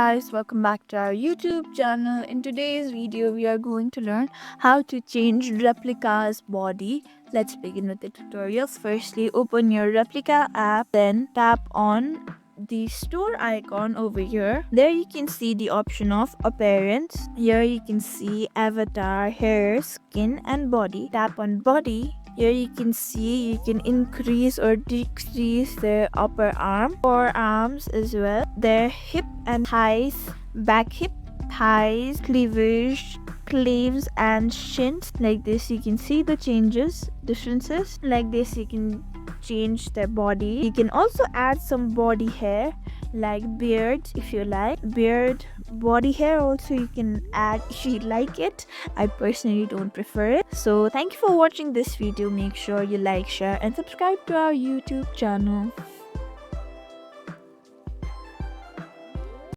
Guys, welcome back to our YouTube channel. In today's video, we are going to learn how to change Replika's body. Let's begin with the tutorials. Firstly, open your Replika app, then tap on the store icon over here. There you can see the option of appearance. Here you can see avatar, hair, skin and body. Tap on body. Here you can see you can increase or decrease their upper arm, forearms as well, their hip and thighs, back hip, thighs, cleavage, sleeves and shins. Like this you can see the differences. Like this you can change their body. You can also add some body hair like beard if you like. Beard, body hair also you can add if you like it. I personally don't prefer it. So thank you for watching this video. Make sure you like, share and subscribe to our YouTube channel.